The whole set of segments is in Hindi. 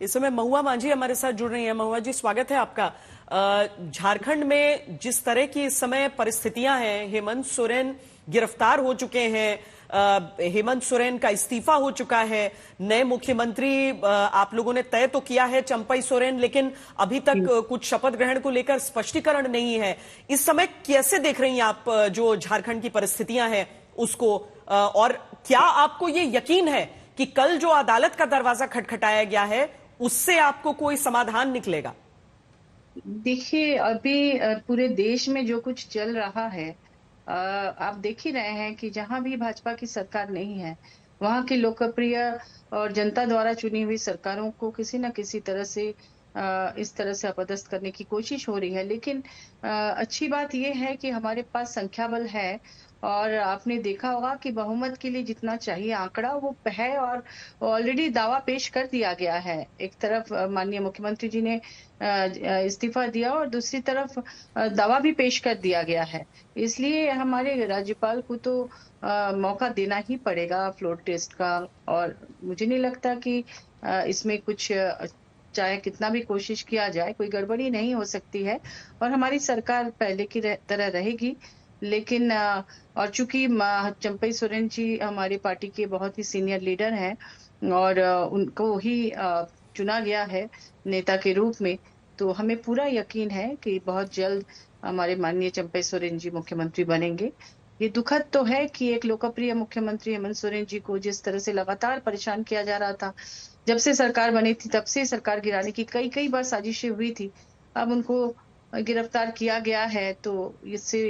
इस समय महुआ मांझी हमारे साथ जुड़ रही हैं। महुआ जी, स्वागत है आपका। झारखंड में जिस तरह की इस समय परिस्थितियां हैं, हेमंत सोरेन गिरफ्तार हो चुके हैं, हेमंत सोरेन का इस्तीफा हो चुका है, नए मुख्यमंत्री आप लोगों ने तय तो किया है चंपई सोरेन, लेकिन अभी तक कुछ शपथ ग्रहण को लेकर स्पष्टीकरण नहीं है। इस समय कैसे देख रही हैं आप जो झारखंड की परिस्थितियां हैं उसको, और क्या आपको ये यकीन है कि कल जो अदालत का दरवाजा खटखटाया गया है उससे आपको कोई समाधान निकलेगा? देखिए, अभी पूरे देश में जो कुछ चल रहा है, आप देख ही रहे हैं कि जहां भी भाजपा की सरकार नहीं है, वहां की लोकप्रिय और जनता द्वारा चुनी हुई सरकारों को किसी न किसी तरह से इस तरह से अपदस्थ करने की कोशिश हो रही है। लेकिन अच्छी बात यह है कि हमारे पास संख्या बल है, और आपने देखा होगा कि बहुमत के लिए जितना चाहिए आंकड़ा वो है, और ऑलरेडी दावा पेश कर दिया गया है। एक तरफ माननीय मुख्यमंत्री जी ने इस्तीफा दिया, और दूसरी तरफ दावा भी पेश कर दिया गया है। इसलिए हमारे राज्यपाल को तो मौका देना ही पड़ेगा फ्लोर टेस्ट का। और मुझे नहीं लगता कि इसमें कुछ चाहे कितना भी कोशिश किया जाए, कोई गड़बड़ी नहीं हो सकती है, और हमारी सरकार पहले की तरह रहेगी। लेकिन और चूंकि चंपई सोरेन जी हमारी पार्टी के बहुत ही सीनियर लीडर हैं, और उनको ही चुना गया है नेता के रूप में, तो हमें पूरा यकीन है कि बहुत जल्द हमारे माननीय चंपई सोरेन जी मुख्यमंत्री बनेंगे। ये दुखद तो है कि एक लोकप्रिय मुख्यमंत्री हेमंत सोरेन जी को जिस तरह से लगातार परेशान किया जा रहा था, जब से सरकार बनी थी तब से सरकार गिराने की कई कई बार साजिशें हुई थी। अब उनको गिरफ्तार किया गया है, तो इससे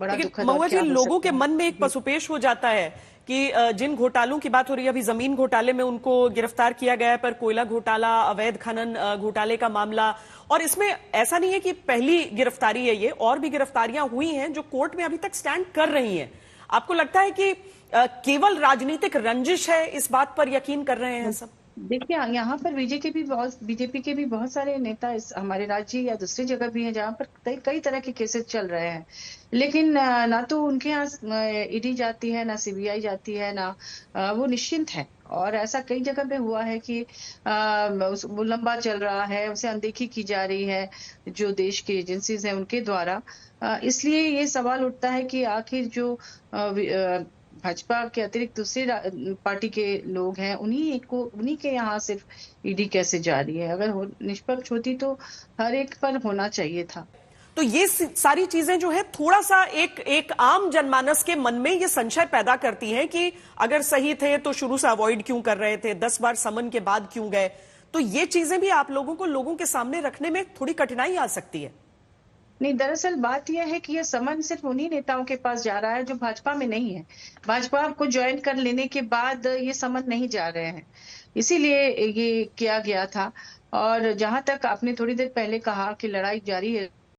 बड़ा लेकिन दुखद और महुआ जी, क्या हो लोगों के सकता है। मन में एक जी। पसुपेश हो जाता है कि जिन घोटालों की बात हो रही है, अभी जमीन घोटाले में उनको गिरफ्तार किया गया है, पर कोयला घोटाला, अवैध खनन घोटाले का मामला, और इसमें ऐसा नहीं है कि पहली गिरफ्तारी है, ये और भी गिरफ्तारियां हुई हैं जो कोर्ट में अभी तक स्टैंड कर रही हैं। आपको लगता है कि केवल राजनीतिक रंजिश है, इस बात पर यकीन कर रहे हैं सब? देखिए, यहाँ पर बीजेपी के भी बहुत सारे नेता इस हमारे राज्य या दूसरी जगह भी हैं जहाँ पर कई कई तरह के केसेस चल रहे हैं। लेकिन ना तो उनके यहाँ ईडी जाती है, ना सीबीआई जाती है, ना वो निश्चिंत है। और ऐसा कई जगह पे हुआ है कि वो लंबा चल रहा है, उसे अनदेखी की जा रही है जो देश की एजेंसीज हैं उनके द्वारा। इसलिए ये सवाल उठता है कि आखिर जो भाजपा के अतिरिक्त दूसरी पार्टी के लोग हैं, उन्हीं के यहाँ सिर्फ ईडी कैसे जा रही है। अगर निष्पक्ष होती तो हर एक पर होना चाहिए था। तो ये सारी चीजें जो है थोड़ा सा एक एक आम जनमानस के मन में ये संशय पैदा करती हैं कि अगर सही थे तो शुरू से अवॉइड क्यों कर रहे थे, 10 बार समन के बाद क्यों गए। तो ये चीजें भी आप लोगों को लोगों के सामने रखने में थोड़ी कठिनाई आ सकती है। नहीं, दरअसल बात यह है कि ये समन सिर्फ उन्हीं नेताओं के पास जा रहा है जो भाजपा में नहीं है। भाजपा को ज्वाइन कर लेने के बाद ये समन नहीं जा रहे हैं, इसीलिए ये किया गया था। और जहां तक आपने थोड़ी देर पहले कहा कि लड़ाई जारी है